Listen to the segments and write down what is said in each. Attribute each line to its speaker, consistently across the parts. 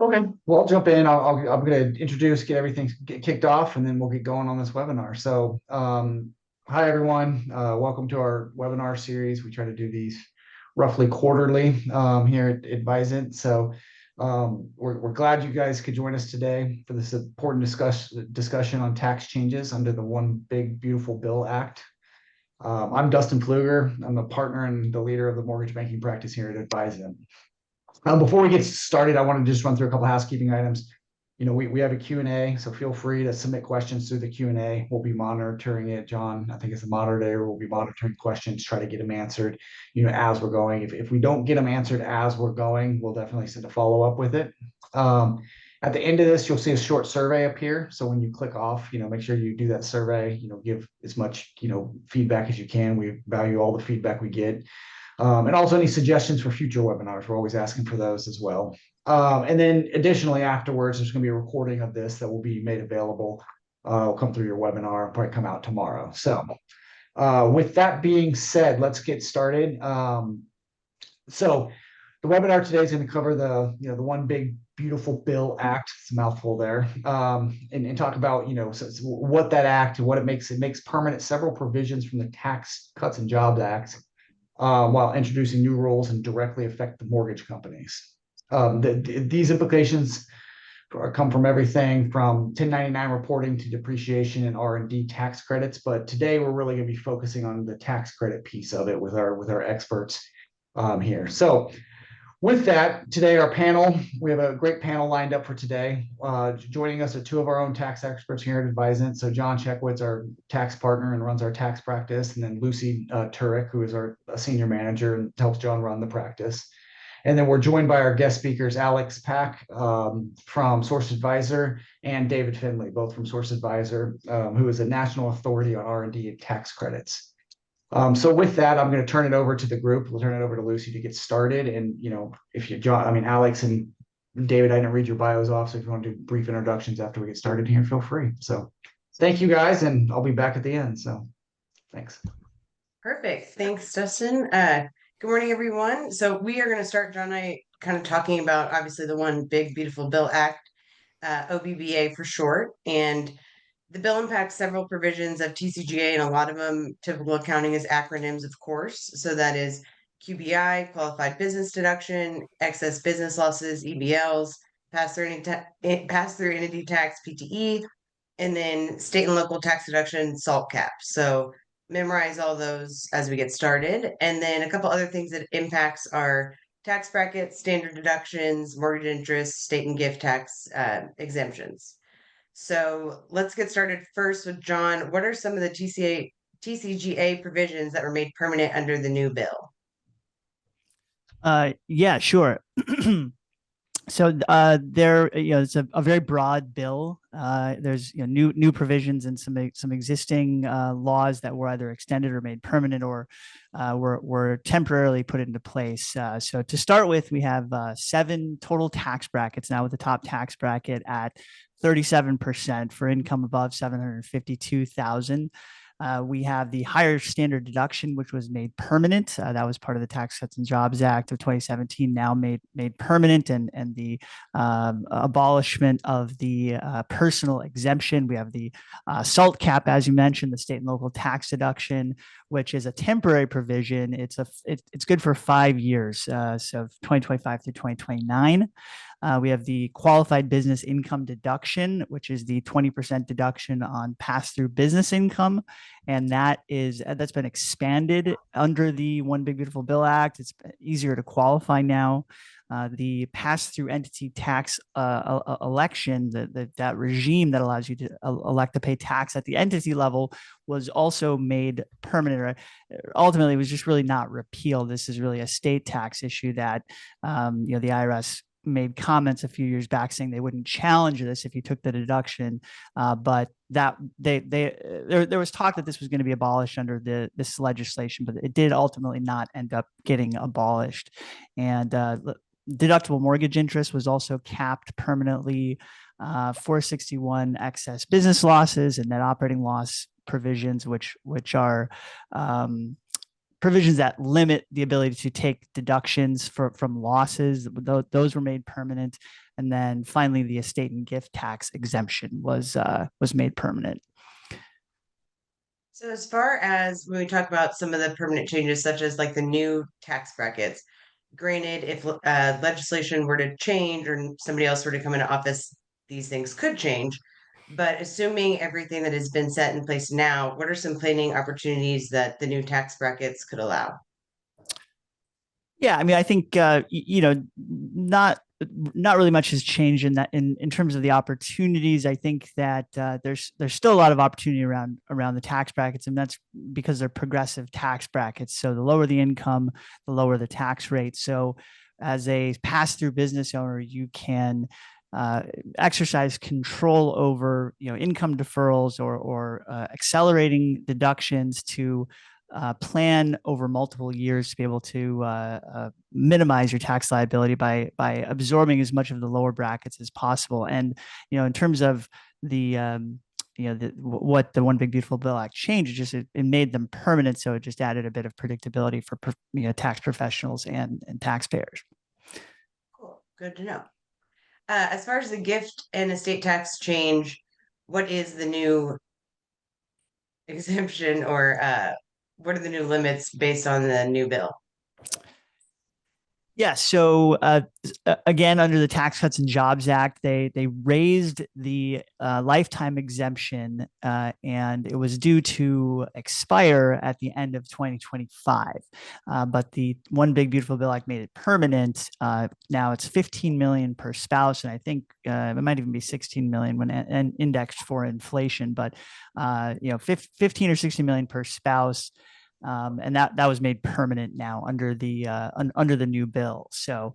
Speaker 1: Okay, well, I'll jump in. I'm going to introduce, get everything kicked off, and then we'll get going on this webinar. So, hi everyone. Welcome to our webinar series. We try to do these roughly quarterly here at Advisent. So, we're glad you guys could join us today for this important discussion on tax changes under the One Big Beautiful Bill Act. I'm Dustin Pfluger. I'm a partner and the leader of the mortgage banking practice here at Advisent. Before we get started, I want to just run through a couple of housekeeping items. We have a Q&A, so feel free to submit questions through the Q&A. We'll be monitoring it. John, I think is the moderator, will be monitoring questions, try to get them answered, as we're going. If we don't get them answered as we're going, we'll definitely send a follow-up with it. At the end of this, you'll see a short survey appear. So when you click off, make sure you do that survey, give as much, feedback as you can. We value all the feedback we get. And also any suggestions for future webinars. We're always asking for those as well. And then additionally, afterwards, there's going to be a recording of this that will be made available. It'll come through your webinar, probably come out tomorrow. So with that being said, let's get started. So the webinar today is going to cover the One Big Beautiful Bill Act. It's a mouthful there, and talk about what that act and what it makes. It makes permanent several provisions from the Tax Cuts and Jobs Act, while introducing new rules and directly affect the mortgage companies. These implications come from everything from 1099 reporting to depreciation and R&D tax credits. But today we're really going to be focusing on the tax credit piece of it with our experts here. So with that, today our panel, we have a great panel lined up for today. Joining us are two of our own tax experts here at Advisent. So John Czechowicz, our tax partner and runs our tax practice, and then Lucy Turek, who is our senior manager and helps John run the practice. And then we're joined by our guest speakers, Alex Pack from Source Advisor and David Finley, both from Source Advisor, who is a national authority on R&D and tax credits. So with that, I'm going to turn it over to the group. We'll turn it over to Lucy to get started. And, if you, John, Alex and David, I didn't read your bios off. So if you want to do brief introductions after we get started here, feel free. So thank you guys, and I'll be back at the end. So thanks.
Speaker 2: Perfect. Thanks, Dustin. Good morning, everyone. So we are going to start, John and I, kind of talking about obviously the One Big Beautiful Bill Act, OBBA for short. And the bill impacts several provisions of TCJA, and a lot of them, typical accounting is acronyms, of course. So that is QBI, qualified business deduction, excess business losses, EBLs, pass-through entity tax, PTE, and then state and local tax deduction, SALT cap. So memorize all those as we get started. And then a couple other things that impacts are tax brackets, standard deductions, mortgage interest, state and gift tax exemptions. So let's get started first with John. What are some of the TCJA provisions that were made permanent under the new bill?
Speaker 3: Yeah, sure. So there, it's a very broad bill. There's new provisions and some existing laws that were either extended or made permanent or were temporarily put into place. So to start with, we have 7 total tax brackets now, with the top tax bracket at 37% for income above 752,000. We have the higher standard deduction, which was made permanent. That was part of the Tax Cuts and Jobs Act of 2017, now made permanent, and the abolishment of the personal exemption. We have the SALT cap, as you mentioned, the state and local tax deduction, which is a temporary provision. It's good for 5 years, so 2025 through 2029. We have the qualified business income deduction, which is the 20% deduction on pass-through business income. And that's been expanded under the One Big Beautiful Bill Act. It's easier to qualify now. The pass-through entity tax election, that regime that allows you to elect to pay tax at the entity level, was also made permanent. Ultimately, it was just really not repealed. This is really a state tax issue that the IRS made comments a few years back saying they wouldn't challenge this if you took the deduction, but that there was talk that this was going to be abolished under this legislation, but it did ultimately not end up getting abolished. And deductible mortgage interest was also capped permanently. 461 excess business losses and net operating loss provisions, which are provisions that limit the ability to take deductions from losses. Those were made permanent. And then finally, the estate and gift tax exemption was made permanent.
Speaker 2: So as far as when we talk about some of the permanent changes, such as like the new tax brackets, granted, if legislation were to change or somebody else were to come into office, these things could change. But assuming everything that has been set in place now, what are some planning opportunities that the new tax brackets could allow?
Speaker 3: Yeah, I mean, I think not really much has changed in that in terms of the opportunities. I think that there's still a lot of opportunity around the tax brackets, and that's because they're progressive tax brackets. So the lower the income, the lower the tax rate. So as a pass-through business owner, you can exercise control over income deferrals or accelerating deductions to plan over multiple years to be able to minimize your tax liability by absorbing as much of the lower brackets as possible. And in terms of the what the One Big Beautiful Bill Act changed, it made them permanent, so it just added a bit of predictability for tax professionals and taxpayers.
Speaker 2: Cool, good to know. As far as the gift and estate tax change, what is the new exemption, or what are the new limits based on the new bill?
Speaker 3: Yeah. So again, under the Tax Cuts and Jobs Act, they raised the lifetime exemption, and it was due to expire at the end of 2025. But the One Big Beautiful Bill Act made it permanent. Now it's 15 million per spouse, and I think it might even be 16 million when indexed for inflation. But 15 or 16 million per spouse. And that was made permanent now under the new bill. So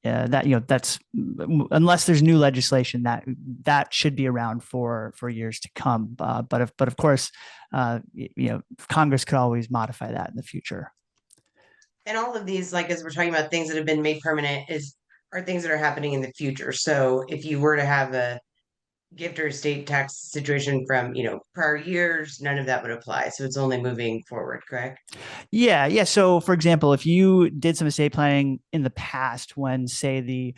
Speaker 3: that's unless there's new legislation that should be around for years to come. But of course, Congress could always modify that in the future.
Speaker 2: And all of these, like as we're talking about things that have been made permanent, are things that are happening in the future. So if you were to have a gift or estate tax situation from prior years, none of that would apply. So it's only moving forward, correct?
Speaker 3: Yeah. So for example, if you did some estate planning in the past when, say, the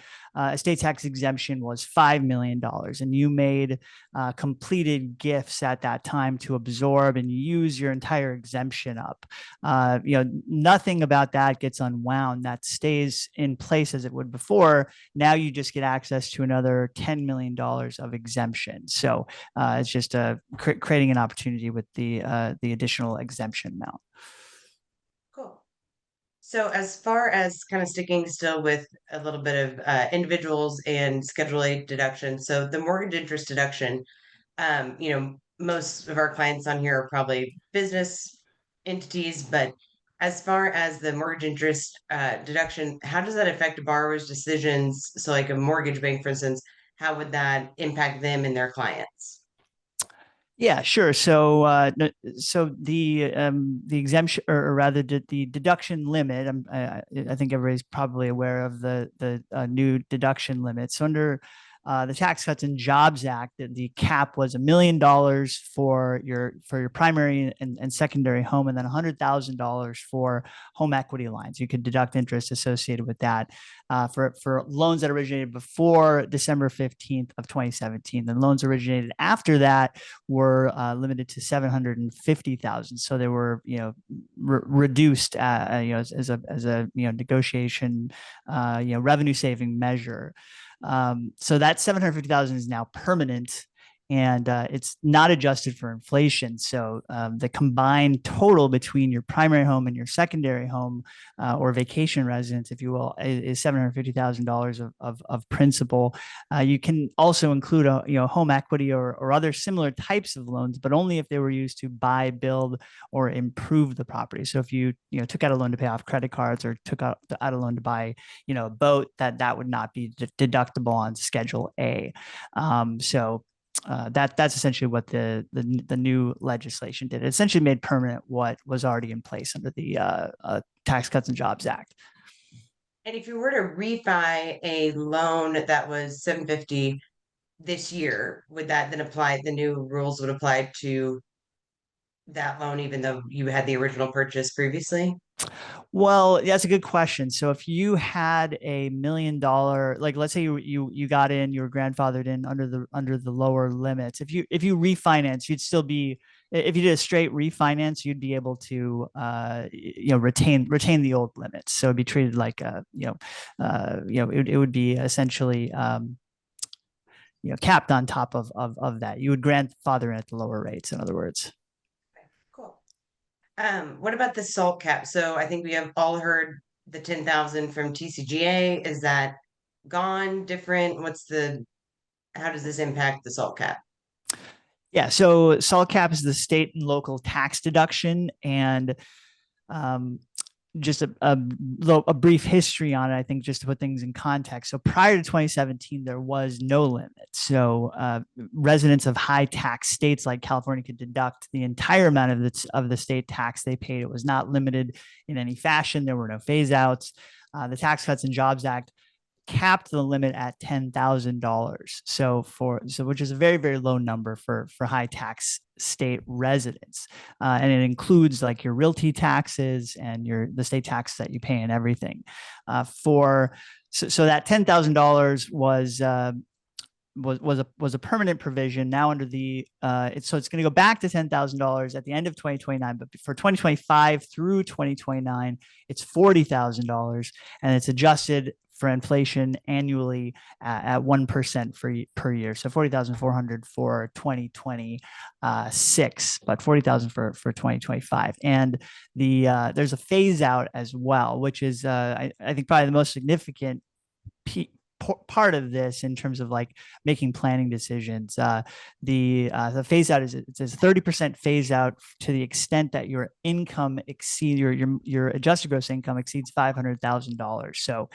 Speaker 3: estate tax exemption was $5 million and you made completed gifts at that time to absorb and use your entire exemption up, nothing about that gets unwound. That stays in place as it would before. Now you just get access to another $10 million of exemption. So it's just creating an opportunity with the additional exemption amount.
Speaker 2: Cool. So as far as kind of sticking still with a little bit of individuals and Schedule A deduction, so the mortgage interest deduction, most of our clients on here are probably business entities, but as far as the mortgage interest deduction, how does that affect a borrower's decisions? So like a mortgage bank, for instance, how would that impact them and their clients?
Speaker 3: Yeah, sure. So, the exemption, or rather, the deduction limit. I think everybody's probably aware of the new deduction limit. So under the Tax Cuts and Jobs Act, the cap was $1 million for your primary and secondary home, and then $100,000 for home equity lines. You could deduct interest associated with that for loans that originated before December 15th of 2017. The loans originated after that were limited to 750,000. So they were reduced as a negotiation revenue saving measure. So that 750,000 is now permanent, and it's not adjusted for inflation. So the combined total between your primary home and your secondary home or vacation residence, if you will, is $750,000 of principal. You can also include home equity or other similar types of loans, but only if they were used to buy, build, or improve the property. So if you took out a loan to pay off credit cards or took out a loan to buy a boat, that would not be deductible on Schedule A. That's essentially what the new legislation did. It essentially made permanent what was already in place under the Tax Cuts and Jobs Act.
Speaker 2: And if you were to refi a loan that was 750 this year, would that then apply? The new rules would apply to that loan even though you had the original purchase previously?
Speaker 3: Well, that's a good question. So if you had $1 million, like let's say you got in, you were grandfathered in under the lower limits. If you refinance, you'd still be, if you did a straight refinance, you'd be able to retain the old limits. So it'd be treated like it would be essentially capped on top of that. You would grandfather in at the lower rates, in other words.
Speaker 2: Okay, cool. What about the salt cap? So I think we have all heard the 10,000 from TCJA. Is that gone, different? How does this impact the salt cap?
Speaker 3: Yeah, so salt cap is the state and local tax deduction, and um, just a brief history on it, I think, just to put things in context. So prior to 2017, there was no limit. So residents of high tax states like California could deduct the entire amount of the state tax they paid. It was not limited in any fashion. There were no phase outs. The Tax Cuts and Jobs Act capped the limit at $10,000. So which is a very, very low number for high tax state residents. And it includes like your realty taxes and the state tax that you pay and everything. So that $10,000 was a permanent provision. Now under it's going to go back to $10,000 at the end of 2029, but for 2025 through 2029, it's $40,000, and it's adjusted for inflation annually at 1% per year. So 40,400 for 2026, but 40,000 for 2025. And there's a phase out as well, which is I think probably the most significant part of this in terms of like making planning decisions. The phase out it's a 30% phase out to the extent that your income exceeds your adjusted gross income exceeds $500,000. So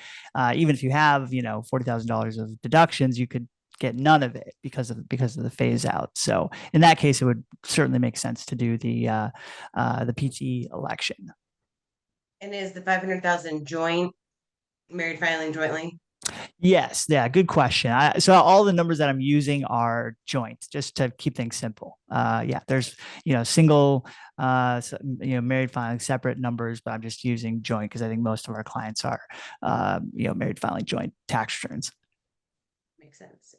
Speaker 3: even if you have $40,000 of deductions, you could get none of it because of the phase out. So in that case, it would certainly make sense to do the PTE election.
Speaker 2: And is the 500,000 joint, married filing jointly?
Speaker 3: Yes, yeah, good question. So all the numbers that I'm using are joint, just to keep things simple. Yeah, there's single, married filing separate numbers, but I'm just using joint because I think most of our clients are, married filing joint tax returns.
Speaker 2: Makes sense.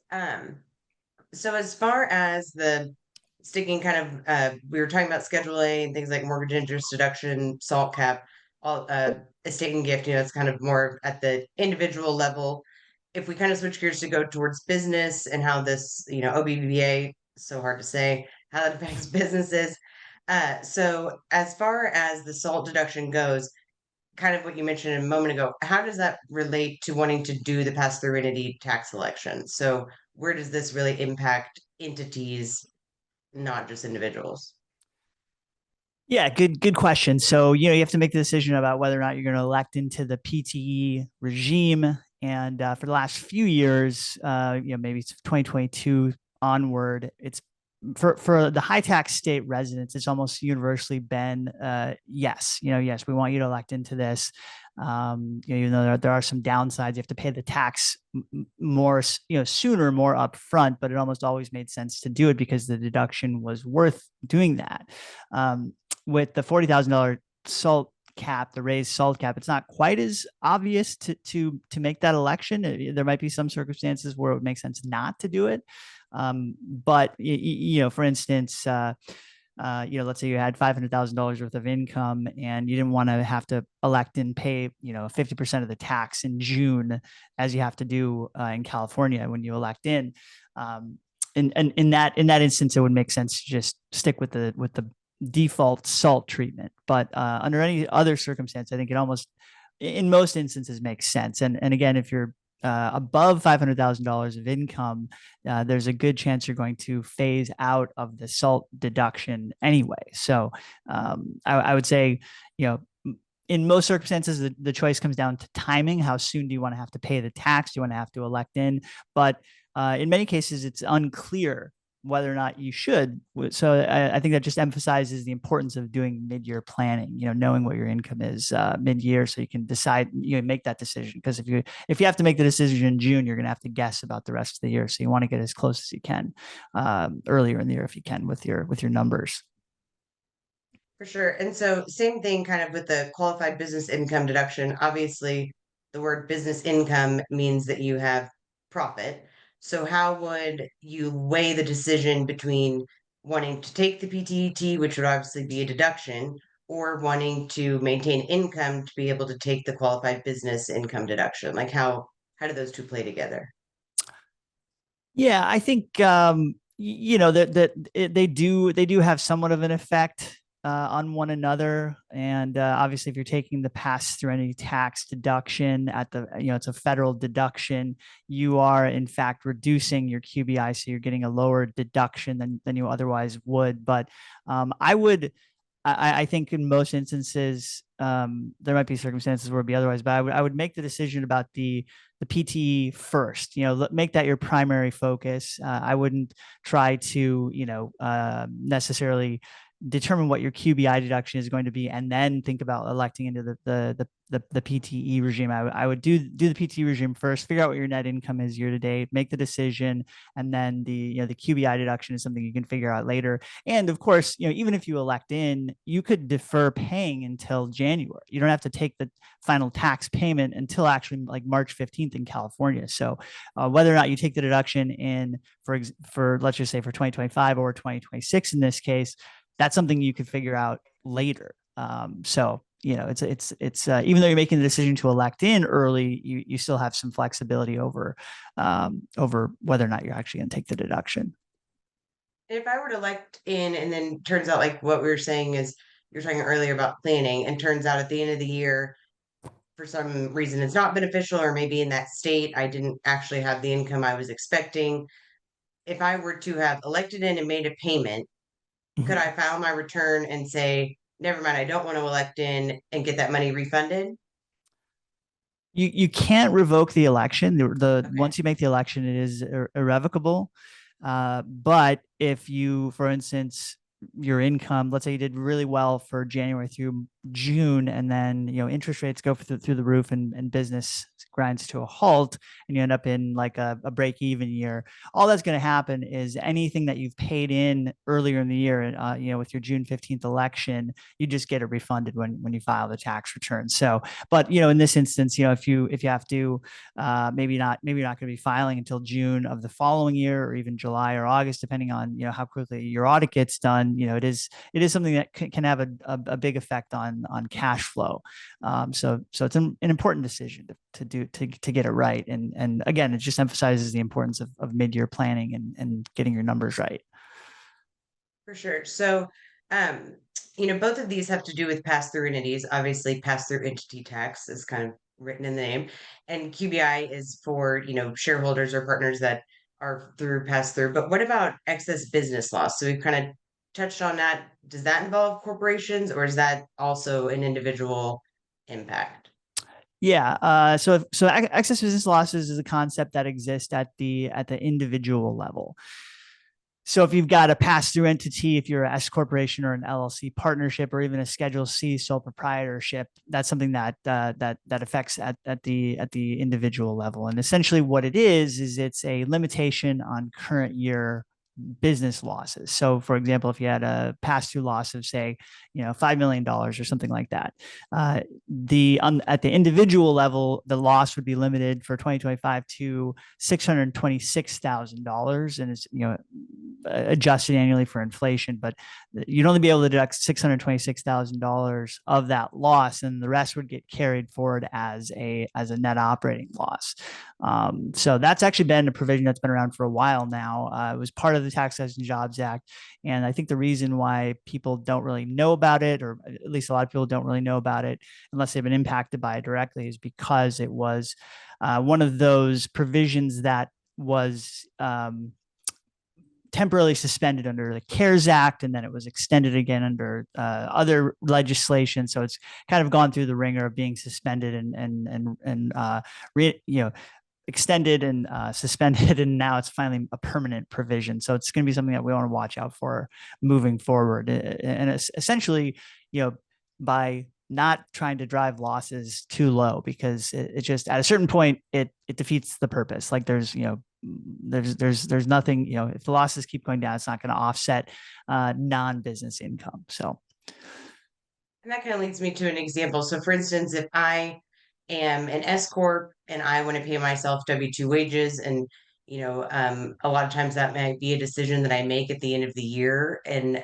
Speaker 2: So as far as the sticking kind of, we were talking about Schedule A and things like mortgage interest deduction, salt cap, all estate and gift, it's kind of more at the individual level. If we kind of switch gears to go towards business and how this, OBBBA, so hard to say, how that affects businesses. So as far as the salt deduction goes, kind of what you mentioned a moment ago, how does that relate to wanting to do the pass-through entity tax election? So where does this really impact entities, not just individuals?
Speaker 3: Yeah, good question. So, you have to make the decision about whether or not you're going to elect into the PTE regime. And for the last few years, maybe it's 2022 onward, it's for the high tax state residents, it's almost universally been yes, yes, we want you to elect into this. Even though there are some downsides, you have to pay the tax more, sooner, more upfront, but it almost always made sense to do it because the deduction was worth doing that. With the $40,000 salt cap, the raised salt cap, it's not quite as obvious to make that election. There might be some circumstances where it would make sense not to do it. But for instance, let's say you had $500,000 worth of income and you didn't want to have to elect and pay 50% of the tax in June, as you have to do in California when you elect in. In that instance, it would make sense to just stick with the default salt treatment. But under any other circumstance, I think it almost, in most instances, makes sense. And again, if you're above $500,000 of income, there's a good chance you're going to phase out of the SALT deduction anyway. So I would say, in most circumstances, the choice comes down to timing. How soon do you want to have to pay the tax? Do you want to have to elect in? But in many cases, it's unclear whether or not you should. So I think that just emphasizes the importance of doing mid-year planning, knowing what your income is mid-year, so you can decide, make that decision. Because if you have to make the decision in June, you're going to have to guess about the rest of the year. So you want to get as close as you can earlier in the year if you can with your numbers.
Speaker 2: For sure. And so same thing kind of with the qualified business income deduction. Obviously, the word business income means that you have profit. So how would you weigh the decision between wanting to take the PTET, which would obviously be a deduction, or wanting to maintain income to be able to take the qualified business income deduction? Like how do those two play together?
Speaker 3: Yeah, I think they do have somewhat of an effect on one another, and obviously, if you're taking the pass through any tax deduction at the it's a federal deduction, you are in fact reducing your QBI, so you're getting a lower deduction than you otherwise would. But I would. I think in most instances, there might be circumstances where it'd be otherwise, but I would make the decision about the PT first. Make that your primary focus. I wouldn't try to necessarily determine what your QBI deduction is going to be and then think about electing into the PTE regime. I would do the PTE regime first, figure out what your net income is year to date, make the decision, and then the QBI deduction is something you can figure out later. And of course, even if you elect in, you could defer paying until January. You don't have to take the final tax payment until actually like March 15th in California. So whether or not you take the deduction in for let's just say for 2025 or 2026 in this case, that's something you could figure out later. So it's even though you're making the decision to elect in early, you still have some flexibility over whether or not you're actually going to take the deduction.
Speaker 2: If I were to elect in and then turns out like what we were saying is you're talking earlier about planning and turns out at the end of the year, for some reason it's not beneficial, or maybe in that state I didn't actually have the income I was expecting. If I were to have elected in and made a payment, could I file my return and say, never mind, I don't want to elect in and get that money refunded?
Speaker 3: You can't revoke the election. The
Speaker 2: Okay.
Speaker 3: Once you make the election, it is irrevocable. But if you, for instance, your income, let's say you did really well for January through June, and then interest rates go through the roof, and business grinds to a halt, and you end up in like a break-even year. All that's going to happen is anything that you've paid in earlier in the year, with your June 15th election, you just get it refunded when you file the tax return. So, but in this instance, if you have to, maybe you're not going to be filing until June of the following year, or even July or August, depending on how quickly your audit gets done. It is something that can have a big effect on cash flow. So it's an important decision to get it right. And again, it just emphasizes the importance of mid-year planning and getting your numbers right.
Speaker 2: For sure. So, both of these have to do with pass-through entities. Obviously, pass-through entity tax is kind of written in the name, and QBI is for, shareholders or partners that are through pass-through. But what about excess business loss? So we've kind of touched on that. Does that involve corporations, or is that also an individual impact?
Speaker 3: Yeah. So excess business losses is a concept that exists at the individual level. So if you've got a pass-through entity, if you're an S corporation or an LLC partnership, or even a Schedule C sole proprietorship, that's something that affects at the individual level. And essentially, what it is it's a limitation on current year business losses. So for example, if you had a pass-through loss of say, $5 million or something like that, at the individual level, the loss would be limited for 2025 to $626,000, and it's adjusted annually for inflation. But you'd only be able to deduct $626,000 of that loss, and the rest would get carried forward as a net operating loss. So that's actually been a provision that's been around for a while now. It was part of the Tax Cuts and Jobs Act. And I think the reason why people don't really know about it, or at least a lot of people don't really know about it unless they've been impacted by it directly, is because it was one of those provisions that was temporarily suspended under the CARES Act, and then it was extended again under other legislation. So it's kind of gone through the ringer of being suspended and extended and suspended, and now it's finally a permanent provision. So it's going to be something that we want to watch out for moving forward. And it's essentially, by not trying to drive losses too low, because it just at a certain point it defeats the purpose. Like there's nothing, if the losses keep going down, it's not going to offset non-business income. So
Speaker 2: And that kind of leads me to an example. So for instance, if I am an S corp and I want to pay myself W-2 wages, and a lot of times that might be a decision that I make at the end of the year, and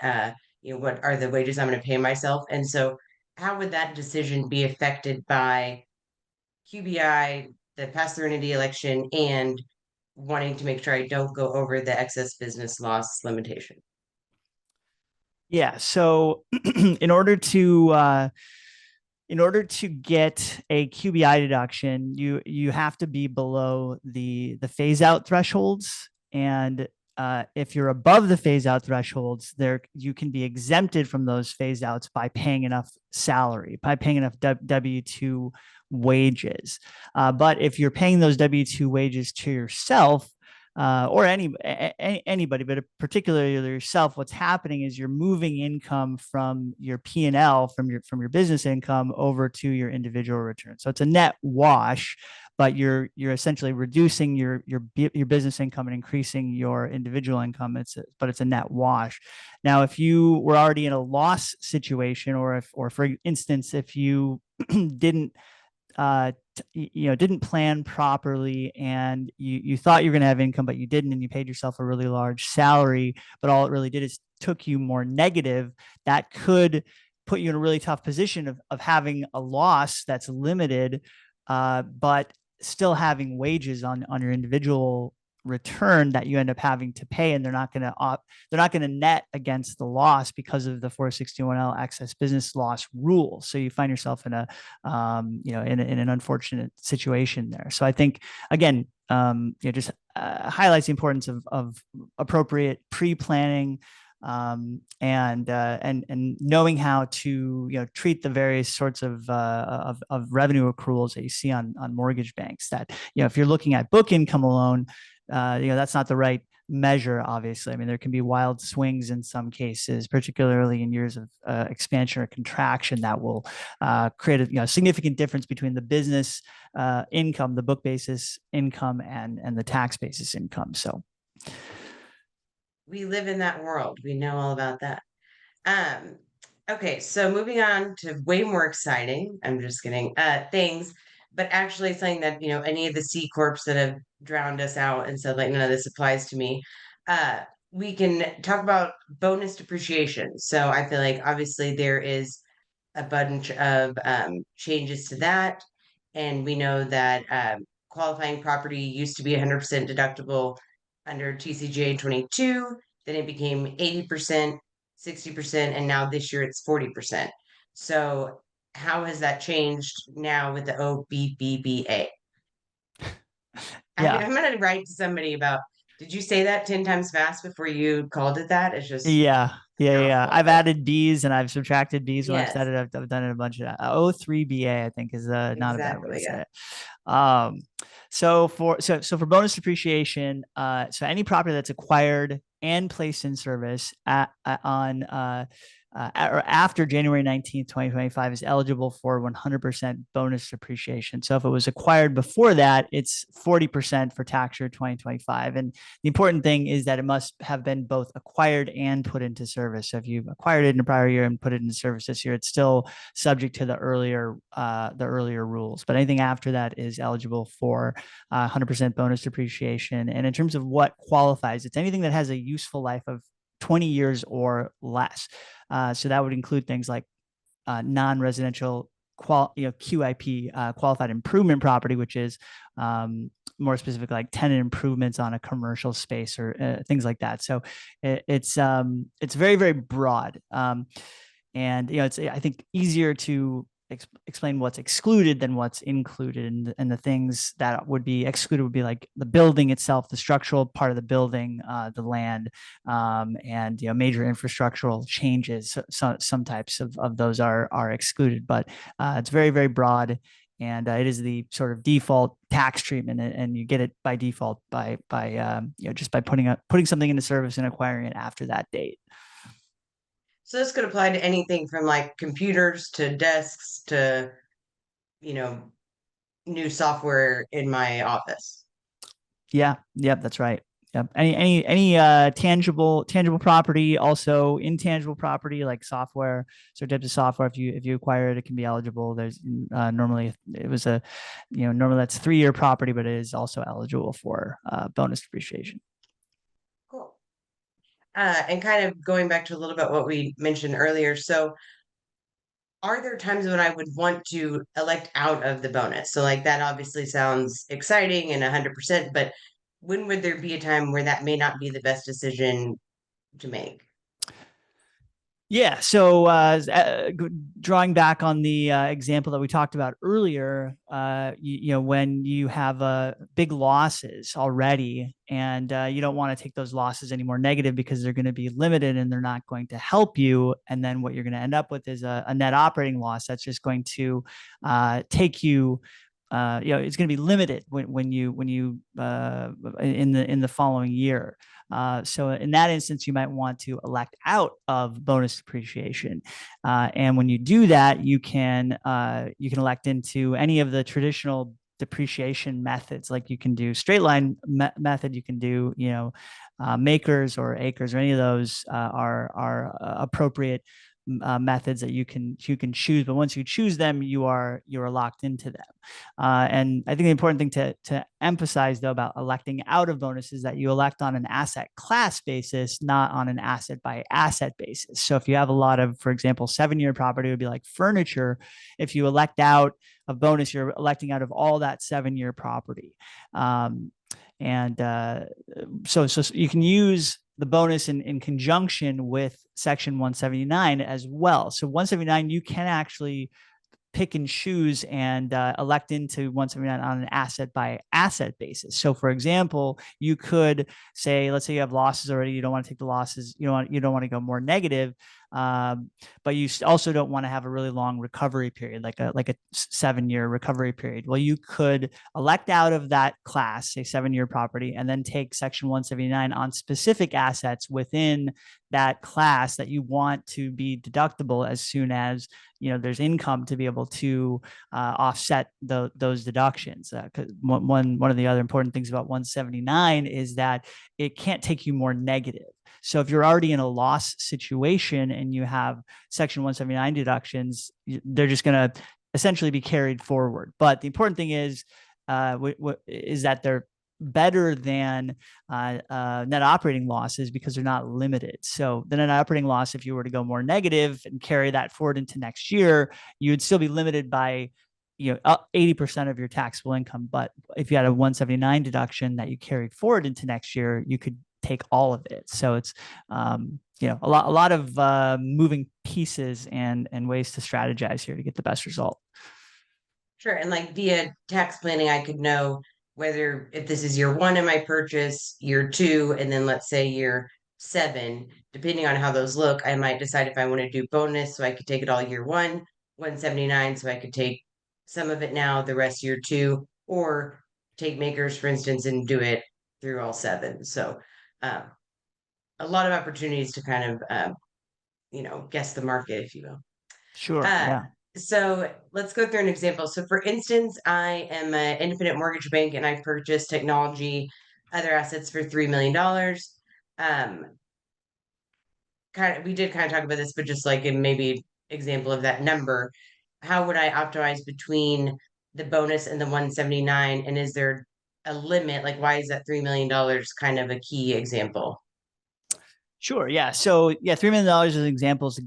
Speaker 2: what are the wages I'm going to pay myself? And so how would that decision be affected by QBI, the pass-through entity election, and wanting to make sure I don't go over the excess business loss limitation?
Speaker 3: Yeah. So in order to get a QBI deduction, you have to be below the phase out thresholds, and if you're above the phase out thresholds, you can be exempted from those phase outs by paying enough salary, by paying enough W-2 wages. But if you're paying those W-2 wages to yourself, or anybody, but particularly yourself, what's happening is you're moving income from your P&L, from your business income, over to your individual return. So it's a net wash, but you're essentially reducing your business income and increasing your individual income. But it's a net wash. Now, if you were already in a loss situation, or for instance, if you didn't didn't plan properly, and you thought you were going to have income, but you didn't, and you paid yourself a really large salary, but all it really did is took you more negative, that could put you in a really tough position of having a loss that's limited, but still having wages on your individual return that you end up having to pay, and they're not going to net against the loss because of the 461L excess business loss rule. So you find yourself in in an unfortunate situation there. So I think, again, just highlights the importance of appropriate pre-planning, and knowing how to treat the various sorts of revenue accruals that you see on mortgage banks. That if you're looking at book income alone, that's not the right measure, obviously. I mean, there can be wild swings in some cases, particularly in years of expansion or contraction, that will create a significant difference between the business income, the book basis income, and the tax basis income. So
Speaker 2: We live in that world. We know all about that. Okay, so moving on to way more exciting, I'm just kidding, things, but actually something that, any of the C Corps that have drowned us out and said, like, none of this applies to me. Uh, we can talk about bonus depreciation. So I feel like obviously there is a bunch of changes to that. And we know that qualifying property used to be 100% deductible under TCJA 22, then it became 80%, 60%, and now this year it's 40%. So how has that changed now with the OBBBA?
Speaker 3: yeah.
Speaker 2: I'm going to write to somebody about, did you say that 10 times fast before you called it that? It's just
Speaker 3: Yeah. I've added B's and I've subtracted B's when I've said
Speaker 2: yes,
Speaker 3: it. I've done it a bunch of O3BA, I think, is not a bad way to
Speaker 2: exactly.
Speaker 3: say
Speaker 2: Yeah.
Speaker 3: it. So for bonus depreciation, so any property that's acquired and placed in service or after January 19th, 2025 is eligible for 100% bonus depreciation. So if it was acquired before that, it's 40% for tax year 2025. And the important thing is that it must have been both acquired and put into service. So if you've acquired it in a prior year and put it into service this year, it's still subject to the earlier rules. But anything after that is eligible for 100% bonus depreciation. And in terms of what qualifies, it's anything that has a useful life of 20 years or less. So that would include things like non-residential QIP, qualified improvement property, which is more specific, like tenant improvements on a commercial space or things like that. So it's very, very broad, and it's, I think, easier to explain what's excluded than what's included. And the things that would be excluded would be like the building itself, the structural part of the building, the land, and major infrastructural changes. So some types of those are excluded, but it's very, very broad. And it is the sort of default tax treatment, and you get it by default by just by putting something into service and acquiring it after that date.
Speaker 2: So this could apply to anything from like computers to desks to, you know, new software in my office.
Speaker 3: Yeah, yep, that's right. Yep. Any tangible property, also intangible property like software, certain types of software. If you acquire it, it can be eligible. There's normally it was a, normally that's 3-year property, but it is also eligible for bonus depreciation.
Speaker 2: Cool. And kind of going back to a little bit what we mentioned earlier. So are there times when I would want to elect out of the bonus? So like that obviously sounds exciting and 100%, but when would there be a time where that may not be the best decision to make?
Speaker 3: Yeah. So drawing back on the example that we talked about earlier, when you have big losses already and you don't want to take those losses anymore negative because they're going to be limited and they're not going to help you. And then what you're going to end up with is a net operating loss that's just going to take you. It's going to be limited when you in the following year. So in that instance, you might want to elect out of bonus depreciation, and when you do that, you can elect into any of the traditional depreciation methods. Like you can do straight line method, you can do makers or acres, or any of those are appropriate methods that you can choose. But once you choose them, you are locked into them. And I think the important thing to emphasize though about electing out of bonus is that you elect on an asset class basis, not on an asset by asset basis. So if you have a lot of, for example, 7-year property would be like furniture. If you elect out of bonus, you're electing out of all that 7-year property. So you can use the bonus in conjunction with Section 179 as well. So 179, you can actually pick and choose and elect into 179 on an asset by asset basis. So for example, you could say, let's say you have losses already, you don't want to take the losses, you don't want to go more negative, but you also don't want to have a really long recovery period, like a 7-year recovery period. Well, you could elect out of that class, say 7-year property, and then take Section 179 on specific assets within that class that you want to be deductible as soon as there's income to be able to offset those deductions. One of the other important things about 179 is that it can't take you more negative. So if you're already in a loss situation and you have Section 179 deductions, they're just going to essentially be carried forward. But the important thing is that they're better than net operating losses because they're not limited. So the net operating loss, if you were to go more negative and carry that forward into next year, you would still be limited by 80% of your taxable income. But if you had a 179 deduction that you carried forward into next year, you could take all of it. So it's a lot of moving pieces and ways to strategize here to get the best result.
Speaker 2: Sure. And like via tax planning, I could know whether if this is year 1 in my purchase, year 2, and then let's say year 7, depending on how those look, I might decide if I want to do bonus so I could take it all year 1, 179, so I could take some of it now, the rest year 2, or take makers, for instance, and do it through all 7. So a lot of opportunities to kind of guess the market, if you will.
Speaker 3: Sure. Yeah.
Speaker 2: So let's go through an example. So for instance, I am an independent mortgage bank and I purchased technology, other assets for $3 million. We did kind of talk about this, but just like in maybe example of that number, how would I optimize between the bonus and the 179? And is there a limit? Like, why is that $3 million kind of a key example?
Speaker 3: Sure. Yeah. So yeah, $3 million as an example is a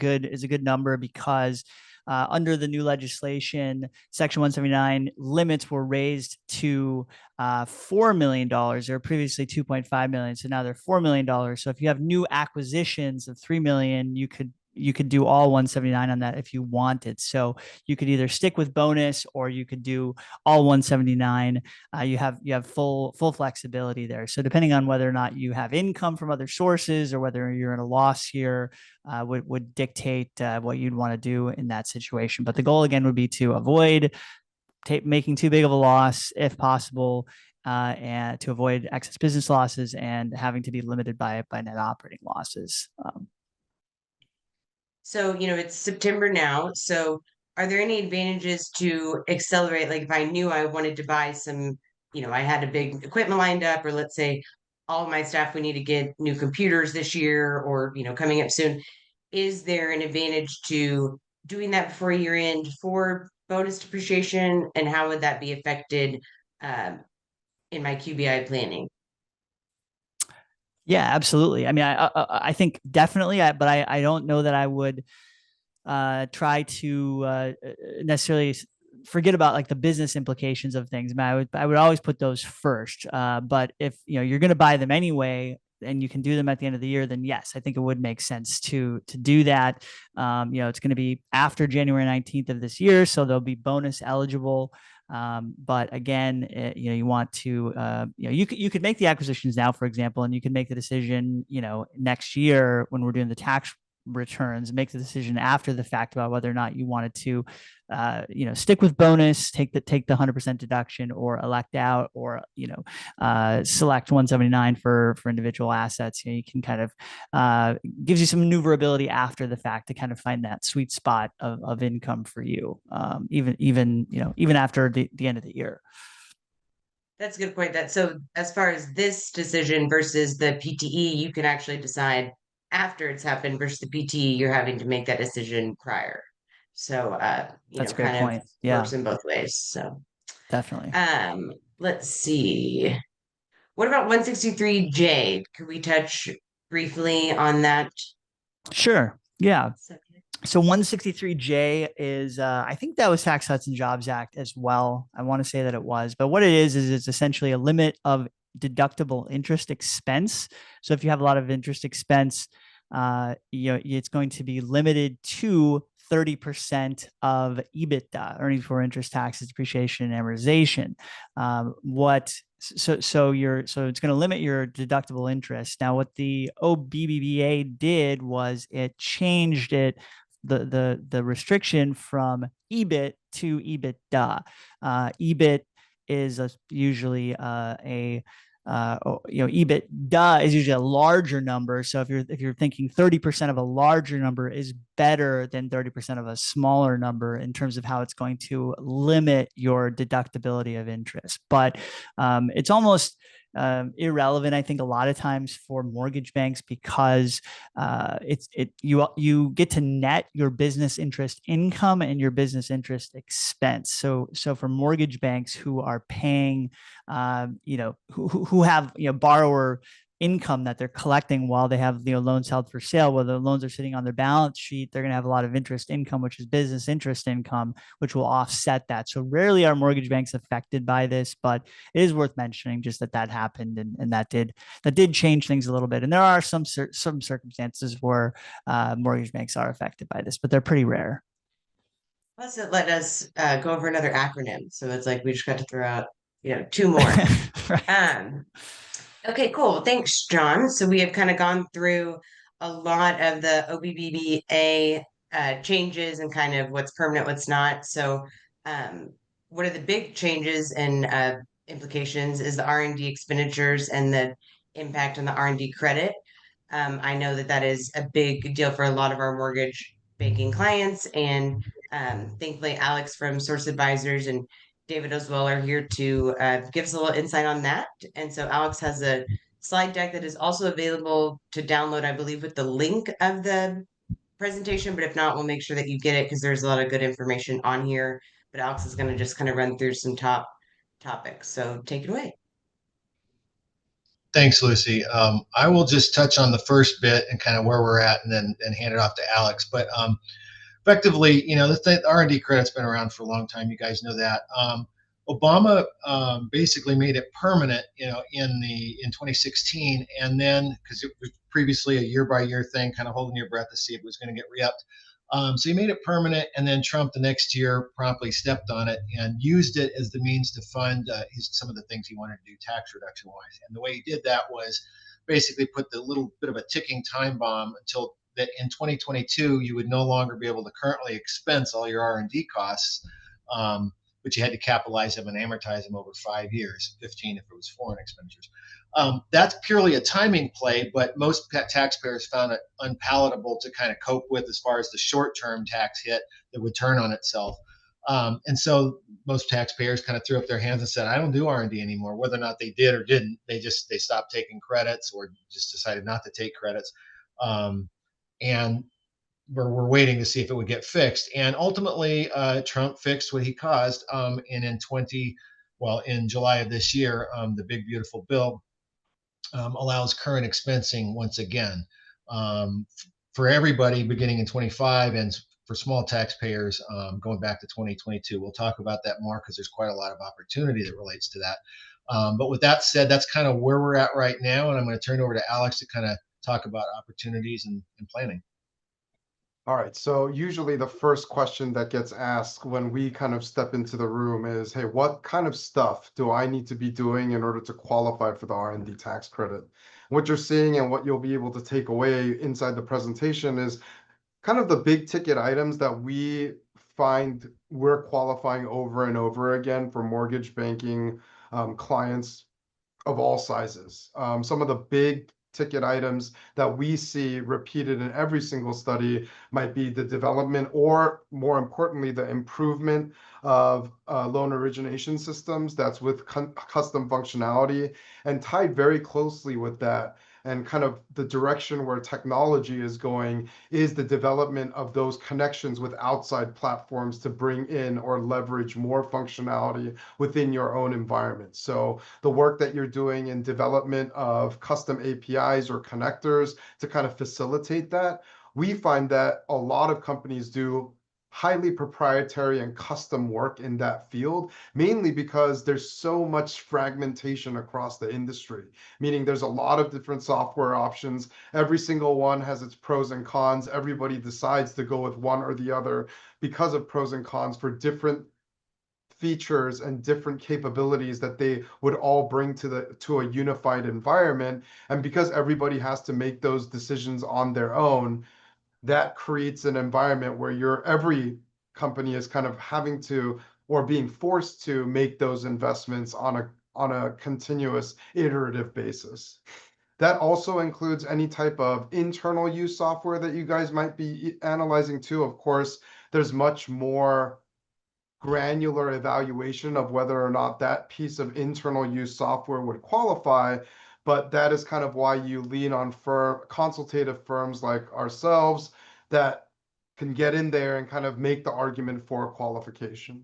Speaker 3: good number because under the new legislation, Section 179 limits were raised to $4 million. They were previously $2.5 million, so now they're $4 million. So if you have new acquisitions of $3 million, you could do all 179 on that if you wanted. So you could either stick with bonus or you could do all 179. You have full flexibility there. So depending on whether or not you have income from other sources or whether you're in a loss here, would dictate what you'd want to do in that situation. But the goal again would be to avoid making too big of a loss if possible, and to avoid excess business losses and having to be limited by net operating losses.
Speaker 2: So, it's September now. So, are there any advantages to accelerate? Like, if I knew I wanted to buy some, I had a big equipment lined up, or let's say all of my staff, we need to get new computers this year or, coming up soon. Is there an advantage to doing that before year end for bonus depreciation? And how would that be affected in my QBI planning?
Speaker 3: Yeah, absolutely. I mean, I think definitely, but I don't know that I would try to necessarily forget about like the business implications of things. I mean, I would always put those first. But if you're going to buy them anyway, and you can do them at the end of the year, then yes, I think it would make sense to do that. It's going to be after January 19th of this year, so they'll be bonus eligible. But again, you want to, you could make the acquisitions now, for example, and you can make the decision, next year when we're doing the tax returns, make the decision after the fact about whether or not you wanted to, stick with bonus, take the 100% deduction, or elect out, or select 179 for individual assets. You can kind of gives you some maneuverability after the fact to kind of find that sweet spot of income for you, even after the end of the year.
Speaker 2: That's a good point. So as far as this decision versus the PTE, you can actually decide after it's happened versus the PTE, you're having to make that decision prior. So
Speaker 3: That's a great
Speaker 2: kind of
Speaker 3: point. Yeah,
Speaker 2: works in both ways. So
Speaker 3: definitely.
Speaker 2: let's see. What about 163J? Could we touch briefly on that?
Speaker 3: Sure. Yeah. So 163J is, I think that was Tax Cuts and Jobs Act as well. I want to say that it was, but what it is it's essentially a limit of deductible interest expense. So if you have a lot of interest expense, it's going to be limited to 30% of EBITDA, earnings before interest, taxes, depreciation, and amortization. So it's going to limit your deductible interest. Now, what the OBBBA did was it changed the restriction from EBIT to EBITDA. EBIT is usually EBITDA is usually a larger number. So if you're thinking 30% of a larger number is better than 30% of a smaller number in terms of how it's going to limit your deductibility of interest. But it's almost irrelevant, I think, a lot of times for mortgage banks, because you get to net your business interest income and your business interest expense. So for mortgage banks who are paying, who have borrower income that they're collecting while they have loans held for sale, where the loans are sitting on their balance sheet, they're going to have a lot of interest income, which is business interest income, which will offset that. So rarely are mortgage banks affected by this, but it is worth mentioning just that happened, and that did change things a little bit. And there are some circumstances where mortgage banks are affected by this, but they're pretty rare.
Speaker 2: Plus, it let us go over another acronym. So it's like we just got to throw out, two more.
Speaker 3: Right.
Speaker 2: Okay, cool. Thanks, John. So we have kind of gone through a lot of the OBBBA changes and kind of what's permanent, what's not. So, what are the big changes and implications is the R&D expenditures and the impact on the R&D credit. I know that is a big deal for a lot of our mortgage banking clients, and thankfully, Alex from Source Advisors and David as well are here to give us a little insight on that. And so Alex has a slide deck that is also available to download, I believe, with the link of the presentation. But if not, we'll make sure that you get it because there's a lot of good information on here. But Alex is going to just kind of run through some top topics. So take it away.
Speaker 4: Thanks, Lucy. I will just touch on the first bit and kind of where we're at, and then hand it off to Alex. But effectively, the R&D credit's been around for a long time. You guys know that. Obama basically made it permanent, in 2016, and then because it was previously a year-by-year thing, kind of holding your breath to see if it was going to get re-upped. So he made it permanent, and then Trump the next year promptly stepped on it and used it as the means to fund some of the things he wanted to do tax reduction-wise. And the way he did that was basically put the little bit of a ticking time bomb until that in 2022 you would no longer be able to currently expense all your R&D costs, but you had to capitalize them and amortize them over 5 years, 15 if it was foreign expenditures. That's purely a timing play, but most taxpayers found it unpalatable to kind of cope with as far as the short-term tax hit that would turn on itself. And so most taxpayers kind of threw up their hands and said, I don't do R&D anymore. Whether or not they did or didn't, they stopped taking credits or just decided not to take credits. And we're waiting to see if it would get fixed. And ultimately, Trump fixed what he caused. And in July of this year, the big beautiful bill allows current expensing once again for everybody beginning in 25 and for small taxpayers going back to 2022. We'll talk about that more because there's quite a lot of opportunity that relates to that. But with that said, that's kind of where we're at right now. And I'm going to turn it over to Alex to kind of talk about opportunities and planning.
Speaker 5: All right, so usually the first question that gets asked when we kind of step into the room is, hey, what kind of stuff do I need to be doing in order to qualify for the R&D tax credit? What you're seeing and what you'll be able to take away inside the presentation is kind of the big ticket items that we find we're qualifying over and over again for mortgage banking clients of all sizes. Some of the big ticket items that we see repeated in every single study might be the development or, more importantly, the improvement of loan origination systems. That's with custom functionality, and tied very closely with that and kind of the direction where technology is going is the development of those connections with outside platforms to bring in or leverage more functionality within your own environment. So the work that you're doing in development of custom APIs or connectors to kind of facilitate that, we find that a lot of companies do highly proprietary and custom work in that field, mainly because there's so much fragmentation across the industry, meaning there's a lot of different software options. Every single one has its pros and cons. Everybody decides to go with one or the other because of pros and cons for different features and different capabilities that they would all bring to a unified environment. And because everybody has to make those decisions on their own, that creates an environment where every company is kind of having to or being forced to make those investments on a continuous iterative basis. That also includes any type of internal use software that you guys might be analyzing too. Of course, there's much more granular evaluation of whether or not that piece of internal use software would qualify. But that is kind of why you lean on consultative firms like ourselves that can get in there and kind of make the argument for qualification.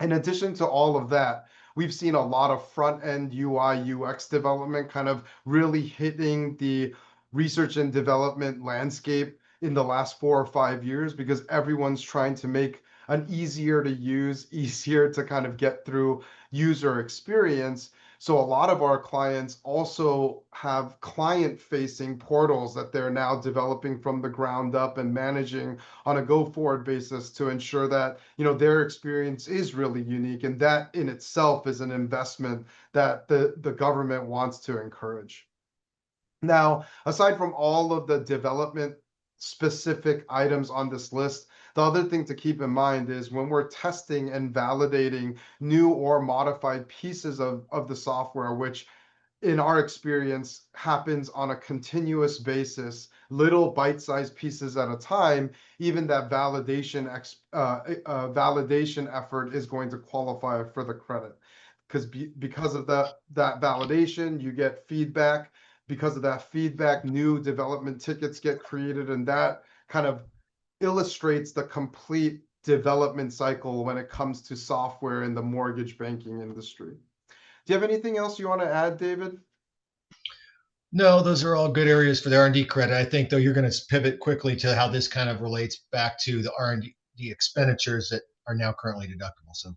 Speaker 5: In addition to all of that, we've seen a lot of front-end UI, UX development kind of really hitting the research and development landscape in the last 4 or 5 years because everyone's trying to make an easier to use, easier to kind of get through user experience. So a lot of our clients also have client-facing portals that they're now developing from the ground up and managing on a go-forward basis to ensure that, you know, their experience is really unique. And that in itself is an investment that the government wants to encourage. Now, aside from all of the development specific items on this list, the other thing to keep in mind is when we're testing and validating new or modified pieces of the software, which in our experience happens on a continuous basis, little bite-sized pieces at a time, even that validation effort is going to qualify for the credit. Because of that validation, you get feedback. Because of that feedback, new development tickets get created, and that kind of illustrates the complete development cycle when it comes to software in the mortgage banking industry. Do you have anything else you want to add, David?
Speaker 4: No, those are all good areas for the R&D credit. I think, though, you're going to pivot quickly to how this kind of relates back to the R&D expenditures that are now currently deductible. So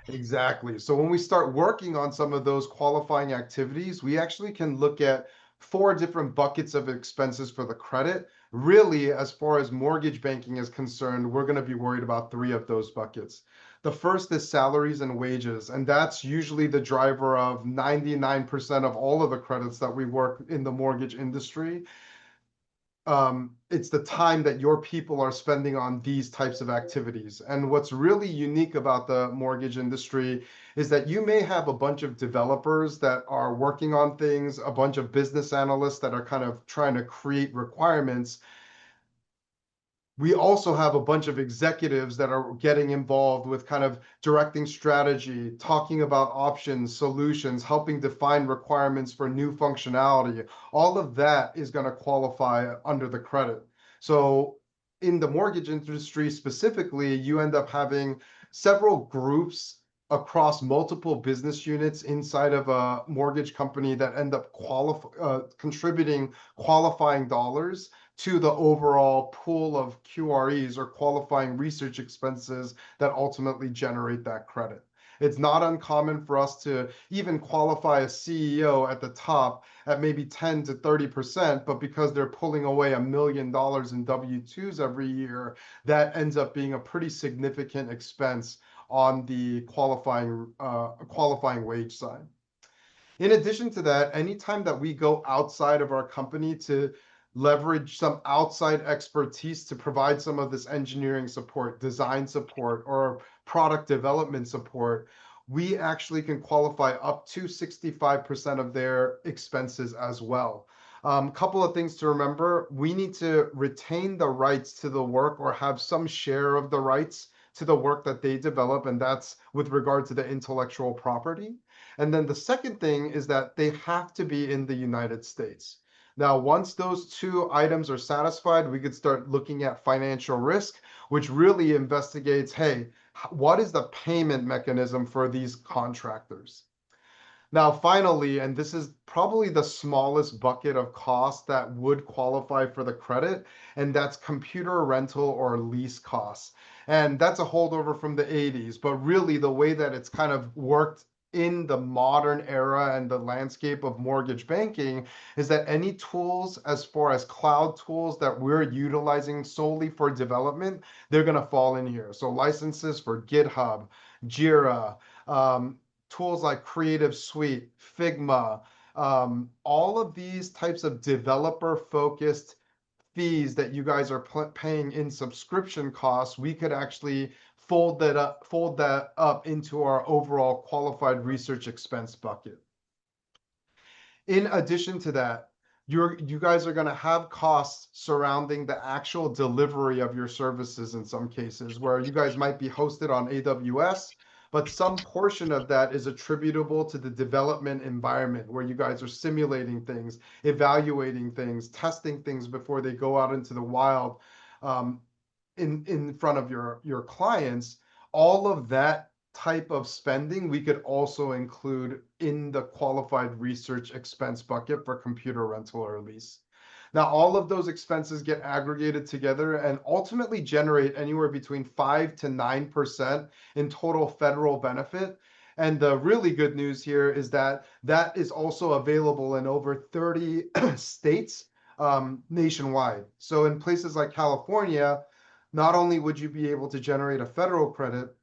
Speaker 5: exactly. So when we start working on some of those qualifying activities, we actually can look at 4 different buckets of expenses for the credit. Really, as far as mortgage banking is concerned, we're going to be worried about 3 of those buckets. The first is salaries and wages, and that's usually the driver of 99% of all of the credits that we work in the mortgage industry. It's the time that your people are spending on these types of activities. And what's really unique about the mortgage industry is that you may have a bunch of developers that are working on things, a bunch of business analysts that are kind of trying to create requirements. We also have a bunch of executives that are getting involved with kind of directing strategy, talking about options, solutions, helping define requirements for new functionality. All of that is going to qualify under the credit. So in the mortgage industry specifically, you end up having several groups across multiple business units inside of a mortgage company that end up contributing qualifying dollars to the overall pool of QREs or qualifying research expenses that ultimately generate that credit. It's not uncommon for us to even qualify a CEO at the top at maybe 10 to 30%, but because they're pulling away $1 million in W-2s every year, that ends up being a pretty significant expense on the qualifying wage side. In addition to that, anytime that we go outside of our company to leverage some outside expertise to provide some of this engineering support, design support, or product development support, we actually can qualify up to 65% of their expenses as well. Couple of things to remember: we need to retain the rights to the work or have some share of the rights to the work that they develop, and that's with regard to the intellectual property. And then the second thing is that they have to be in the United States. Now, once those two items are satisfied, we could start looking at financial risk, which really investigates, hey, what is the payment mechanism for these contractors? Now, finally, and this is probably the smallest bucket of cost that would qualify for the credit, and that's computer rental or lease costs. And that's a holdover from the 80s, but really the way that it's kind of worked in the modern era and the landscape of mortgage banking is that any tools, as far as cloud tools that we're utilizing solely for development, they're going to fall in here. So licenses for GitHub, Jira, tools like Creative Suite, Figma, all of these types of developer-focused fees that you guys are paying in subscription costs, we could actually fold that up into our overall qualified research expense bucket. In addition to that, you guys are going to have costs surrounding the actual delivery of your services in some cases, where you guys might be hosted on AWS, but some portion of that is attributable to the development environment where you guys are simulating things, evaluating things, testing things before they go out into the wild in front of your clients. All of that type of spending we could also include in the qualified research expense bucket for computer rental or lease. Now, all of those expenses get aggregated together and ultimately generate anywhere between 5 to 9% in total federal benefit. And the really good news here is that that is also available in over 30 states nationwide. So in places like California, not only would you be able to generate a federal credit,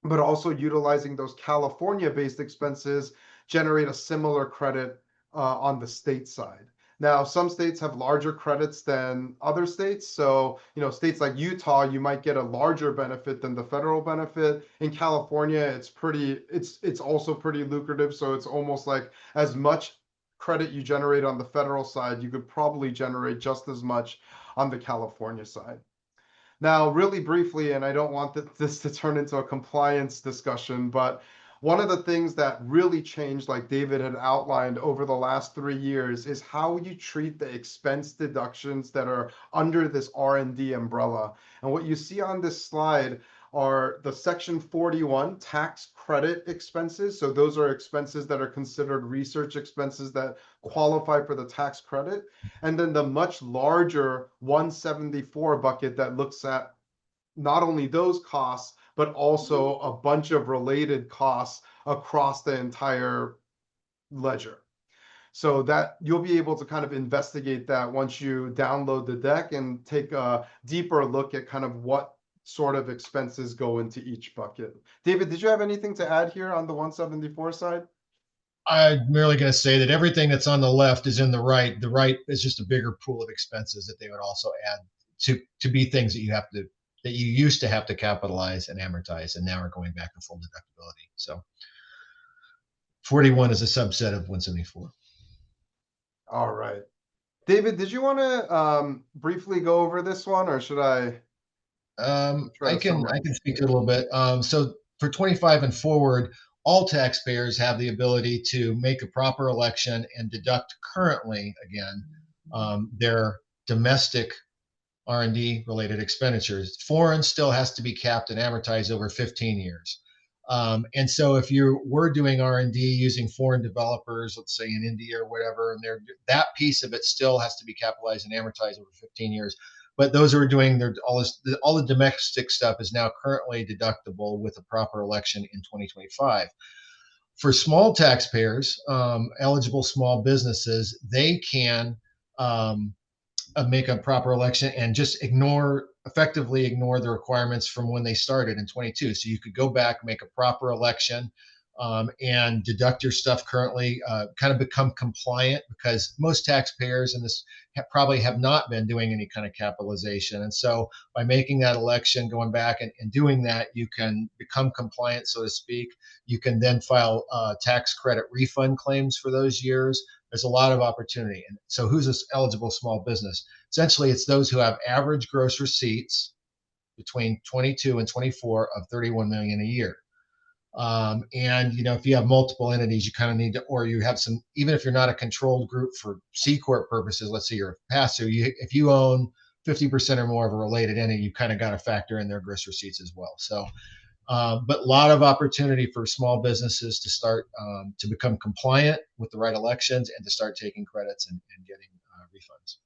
Speaker 5: but also utilizing those California-based expenses generate a similar credit on the state side. Now, some states have larger credits than other states. So, states like Utah, you might get a larger benefit than the federal benefit. In California, it's also pretty lucrative. So it's almost like as much credit you generate on the federal side, you could probably generate just as much on the California side. Now, really briefly, and I don't want this to turn into a compliance discussion, but one of the things that really changed, like David had outlined over the last 3 years, is how you treat the expense deductions that are under this R&D umbrella. And what you see on this slide are the Section 41 tax credit expenses. So those are expenses that are considered research expenses that qualify for the tax credit. And then the much larger 174 bucket that looks at not only those costs, but also a bunch of related costs across the entire ledger. So that you'll be able to kind of investigate that once you download the deck and take a deeper look at kind of what sort of expenses go into each bucket. David, did you have anything to add here on the 174 side?
Speaker 4: I'm merely going to say that everything that's on the left is in the right. The right is just a bigger pool of expenses that they would also add to be things that you used to have to capitalize and amortize, and now are going back to full deductibility. So 41 is a subset of 174.
Speaker 5: All right. David, did you want to briefly go over this one, or should I Try
Speaker 4: I
Speaker 5: to
Speaker 4: can
Speaker 5: summarize.
Speaker 4: speak to it a little bit. So for 25 and forward, all taxpayers have the ability to make a proper election and deduct currently again their domestic R&D related expenditures. Foreign still has to be capped and amortized over 15 years. And so if you were doing R&D using foreign developers, let's say in India or whatever, and that piece of it still has to be capitalized and amortized over 15 years. But those who are doing all the domestic stuff is now currently deductible with a proper election in 2025. For small taxpayers, eligible small businesses, they can make a proper election and just effectively ignore the requirements from when they started in 22. So you could go back, make a proper election, and deduct your stuff currently, kind of become compliant, because most taxpayers in this probably have not been doing any kind of capitalization. And so by making that election, going back and doing that, you can become compliant, so to speak. You can then file tax credit refund claims for those years. There's a lot of opportunity. And so who's this eligible small business? Essentially, it's those who have average gross receipts between 22 and 24 of 31 million a year. And if you have multiple entities, you kind of need to, or you have some, even if you're not a controlled group for C corp purposes, let's say you're a pass-through, if you own 50% or more of a related entity, you kind of got to factor in their gross receipts as well. So, but a lot of opportunity for small businesses to start to become compliant with the right elections and to start taking credits and getting refunds.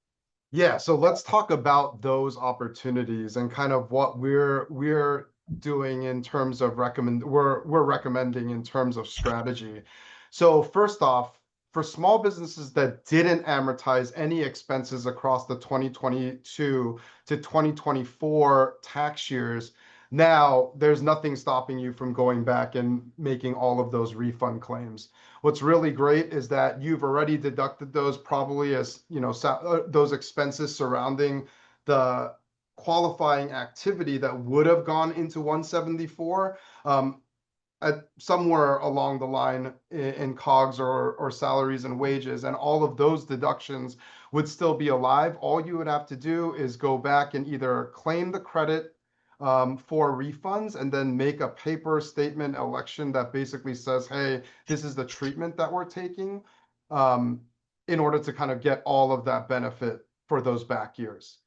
Speaker 5: Yeah, so let's talk about those opportunities and kind of what we're doing in terms of we're recommending in terms of strategy. So first off, for small businesses that didn't amortize any expenses across the 2022 to 2024 tax years, now there's nothing stopping you from going back and making all of those refund claims. What's really great is that you've already deducted those, probably as those expenses surrounding the qualifying activity that would have gone into 174 at somewhere along the line in COGS or salaries and wages, and all of those deductions would still be alive. All you would have to do is go back and either claim the credit for refunds and then make a paper statement election that basically says, hey, this is the treatment that we're taking, in order to kind of get all of that benefit for those back years.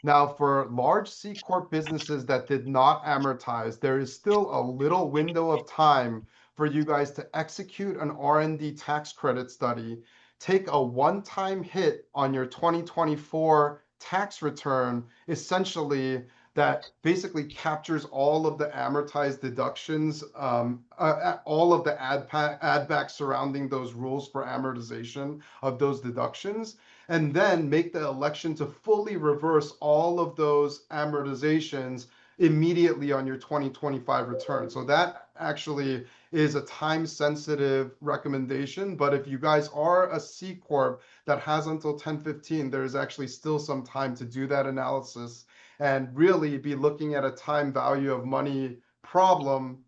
Speaker 5: Now, for large C Corp businesses that did not amortize, there is still a little window of time for you guys to execute an R&D tax credit study, take a one-time hit on your 2024 tax return, essentially that basically captures all of the amortized deductions, all of the add backs surrounding those rules for amortization of those deductions, and then make the election to fully reverse all of those amortizations immediately on your 2025 return. So that actually is a time-sensitive recommendation, but if you guys are a C Corp that has until 10/15, there's actually still some time to do that analysis and really be looking at a time value of money problem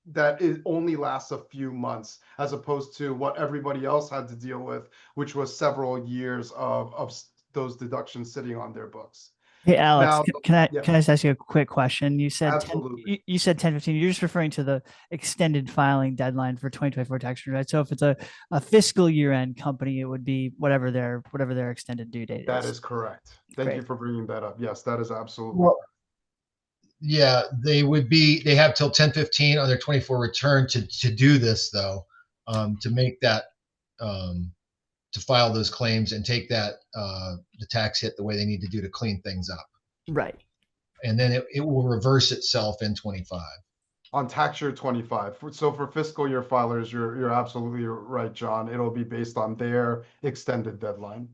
Speaker 5: that it only lasts a few months, as opposed to what everybody else had to deal with, which was several years of those deductions sitting on their books.
Speaker 3: Hey, Alex,
Speaker 5: Now,
Speaker 3: can I
Speaker 5: yeah,
Speaker 3: just ask you a quick question? You said 10,
Speaker 5: absolutely.
Speaker 3: you said 10/15. You're just referring to the extended filing deadline for 2024 tax return, right? So if it's a fiscal year end company, it would be whatever their extended due date
Speaker 5: That
Speaker 3: is.
Speaker 5: is correct. Thank you
Speaker 3: Great.
Speaker 5: for bringing that up. Yes, that is absolutely
Speaker 4: Well, yeah, they have till 10/15 on their 24 return to do this, though, to make that, to file those claims and take that, the tax hit the way they need to do to clean things up.
Speaker 3: Right.
Speaker 4: And then it will reverse itself in 25.
Speaker 5: on tax year 25. So for fiscal year filers, you're absolutely right, John. It'll be based on their extended deadline.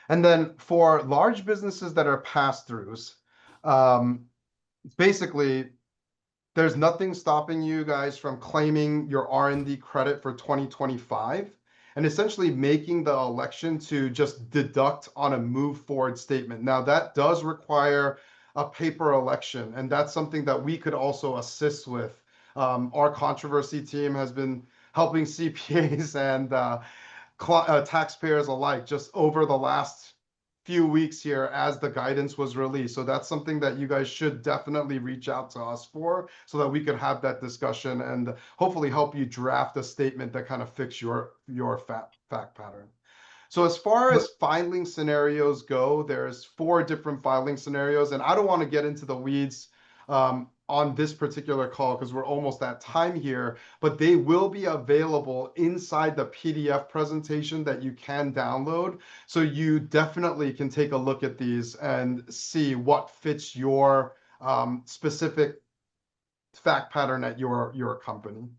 Speaker 5: And then for large businesses that are pass-throughs, basically, there's nothing stopping you guys from claiming your R&D credit for 2025 and essentially making the election to just deduct on a move forward statement. Now, that does require a paper election, and that's something that we could also assist with. Our controversy team has been helping CPAs and taxpayers alike just over the last few weeks here as the guidance was released. So that's something that you guys should definitely reach out to us for, so that we could have that discussion and hopefully help you draft a statement that kind of fits your fact pattern. So as far as filing scenarios go, there's 4 different filing scenarios, and I don't want to get into the weeds on this particular call because we're almost at time here, but they will be available inside the PDF presentation that you can download. So you definitely can take a look at these and see what fits your specific fact pattern at your company.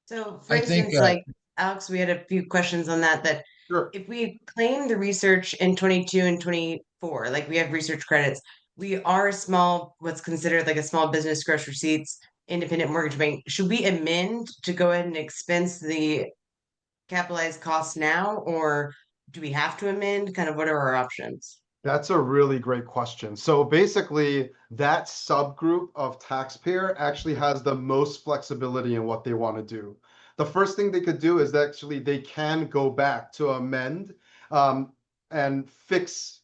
Speaker 2: So for
Speaker 4: I think,
Speaker 2: instance, like Alex, we had a few questions on that.
Speaker 5: Sure.
Speaker 2: If we claim the research in 22 and 24, like we have research credits, we are a small, what's considered like a small business gross receipts, independent mortgage bank. Should we amend to go ahead and expense the capitalized costs now, or do we have to amend? Kind of what are our options?
Speaker 5: That's a really great question. So basically, that subgroup of taxpayer actually has the most flexibility in what they want to do. The first thing they could do is actually they can go back to amend and fix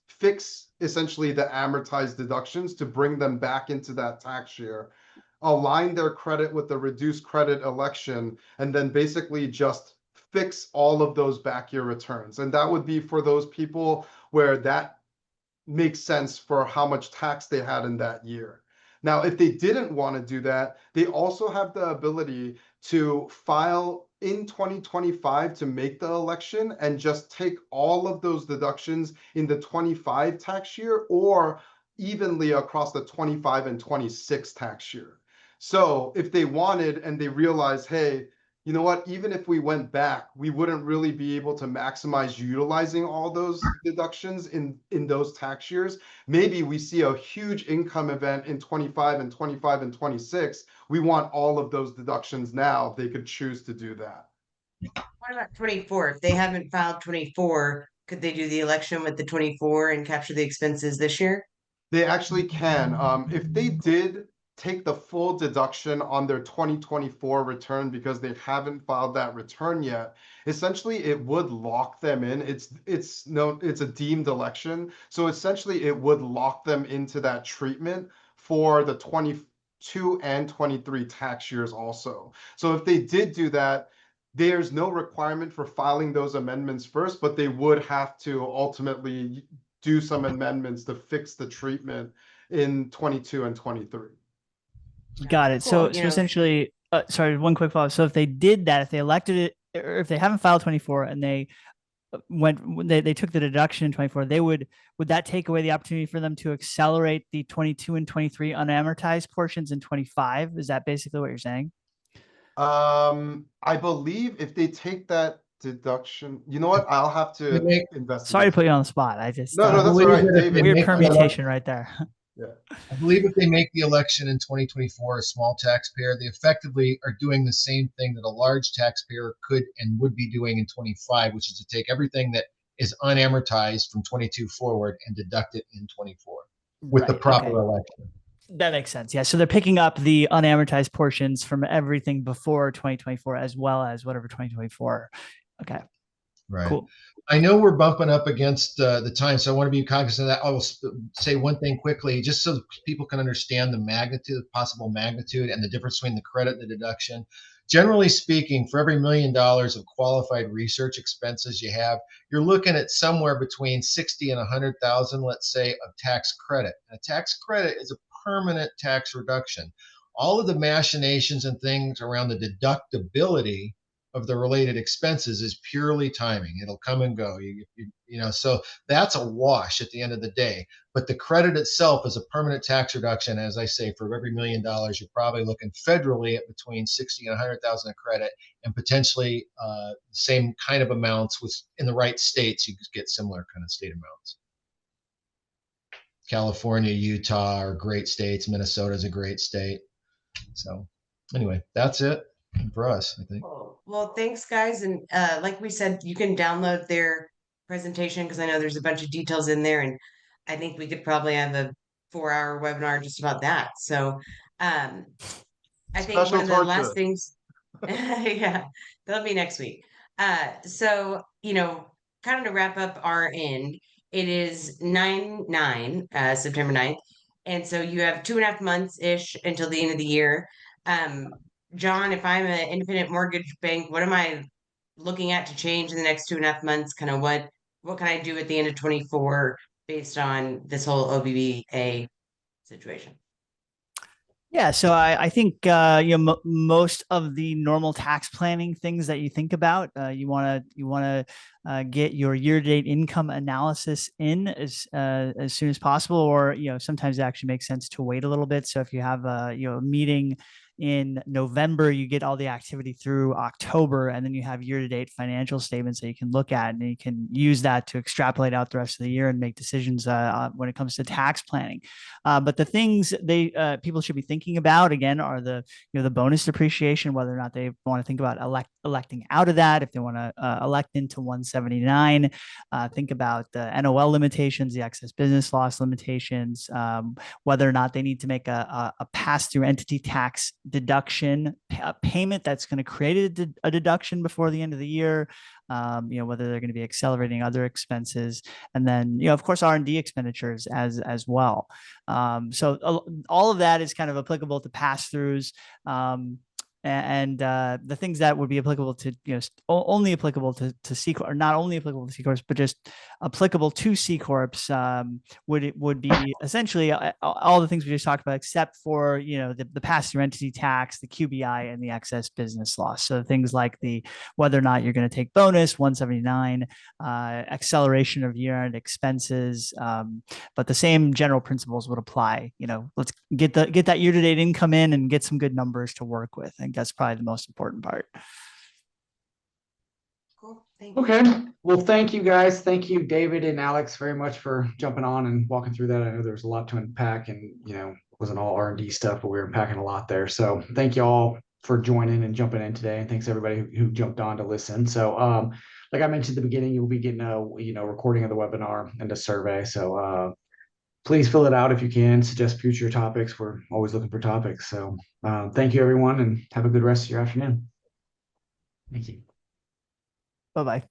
Speaker 5: essentially the amortized deductions to bring them back into that tax year, align their credit with the reduced credit election, and then basically just fix all of those back year returns. And that would be for those people where that makes sense for how much tax they had in that year. Now, if they didn't want to do that, they also have the ability to file in 2025 to make the election and just take all of those deductions in the 25 tax year or evenly across the 25 and 26 tax year. So if they wanted and they realized, hey, you know what, even if we went back, we wouldn't really be able to maximize utilizing all those deductions in those tax years. Maybe we see a huge income event in 25 and 25 and 26. We want all of those deductions now. They could choose to do that.
Speaker 2: What about 24? If they haven't filed 24, could they do the election with the 24 and capture the expenses this year?
Speaker 5: They actually can. If they did take the full deduction on their 2024 return because they haven't filed that return yet, essentially it would lock them in. It's a deemed election. So essentially it would lock them into that treatment for the 22 and 23 tax years also. So if they did do that, there's no requirement for filing those amendments first, but they would have to ultimately do some amendments to fix the treatment in 22 and 23.
Speaker 3: Got it. So essentially, sorry, one quick follow-up. So if they did that, if they elected it, or if they haven't filed 24 and they they took the deduction in 24, would that take away the opportunity for them to accelerate the 22 and 23 unamortized portions in 25? Is that basically what you're saying?
Speaker 5: I believe if they take that deduction, you know what? I'll have to investigate.
Speaker 3: Sorry to put you on the spot. I just
Speaker 5: no, that's all right, David.
Speaker 3: Weird permutation right there.
Speaker 5: Yeah.
Speaker 4: I believe if they make the election in 2024, a small taxpayer, they effectively are doing the same thing that a large taxpayer could and would be doing in 25, which is to take everything that is unamortized from 22 forward and deduct it in 24 with the proper election.
Speaker 3: That makes sense. Yeah. So they're picking up the unamortized portions from everything before 2024 as well as whatever 2024. Okay.
Speaker 4: Right.
Speaker 3: Cool.
Speaker 4: I know we're bumping up against the time, so I want to be cognizant of that. I will say one thing quickly, just so people can understand the magnitude, possible magnitude, and the difference between the credit and the deduction. Generally speaking, for every $1 million of qualified research expenses you have, you're looking at somewhere between 60 and 100,000, let's say, of tax credit. A tax credit is a permanent tax reduction. All of the machinations and things around the deductibility of the related expenses is purely timing. It'll come and go. So that's a wash at the end of the day. But the credit itself is a permanent tax reduction. As I say, for every $1 million, you're probably looking federally at between 60 and 100,000 of credit, and potentially same kind of amounts in the right states. You get similar kind of state amounts. California, Utah are great states. Minnesota is a great state. So anyway, that's it for us, I think.
Speaker 2: Well, thanks, guys. And like we said, you can download their presentation because I know there's a bunch of details in there, and I think we could probably have a 4-hour webinar just about that. So I think one of the last things, yeah, that'll be next week. So, kind of to wrap up our end, It is 9/9, September 9th. And so you have 2.5 months-ish until the end of the year. John, if I'm an independent mortgage bank, what am I looking at to change in the next 2.5 months? Kind of what can I do at the end of 24 based on this whole OBBA situation?
Speaker 3: Yeah, so I think most of the normal tax planning things that you think about, you want to get your year-to-date income analysis in as soon as possible, or sometimes it actually makes sense to wait a little bit. So if you have a meeting in November, you get all the activity through October, and then you have year-to-date financial statements that you can look at, and you can use that to extrapolate out the rest of the year and make decisions when it comes to tax planning. But the things people should be thinking about again are the bonus depreciation, whether or not they want to think about electing out of that. If they want to elect into 179, think about the NOL limitations, the excess business loss limitations, whether or not they need to make a pass-through entity tax deduction payment that's going to create a deduction before the end of the year. Whether they're going to be accelerating other expenses, and then of course R&D expenditures as well. So all of that is kind of applicable to pass-throughs. And the things that would be applicable to only applicable to C Corp, or not only applicable to C Corps, but just applicable to C Corps, would be essentially all the things we just talked about, except for the pass-through entity tax, the QBI, and the excess business loss. So things like whether or not you're going to take bonus 179, acceleration of year-end expenses, but the same general principles would apply. Let's get that year-to-date income in and get some good numbers to work with. I think that's probably the most important part.
Speaker 2: Cool. Thank you.
Speaker 1: Okay. Well, thank you guys. Thank you, David and Alex, very much for jumping on and walking through that. I know there's a lot to unpack, and it wasn't all R&D stuff, but we were unpacking a lot there. So thank you all for joining and jumping in today, and thanks everybody who jumped on to listen. So like I mentioned at the beginning, you'll be getting a recording of the webinar and a survey. So please fill it out if you can. Suggest future topics. We're always looking for topics. So thank you, everyone, and have a good rest of your afternoon. Thank you.
Speaker 3: Bye-bye.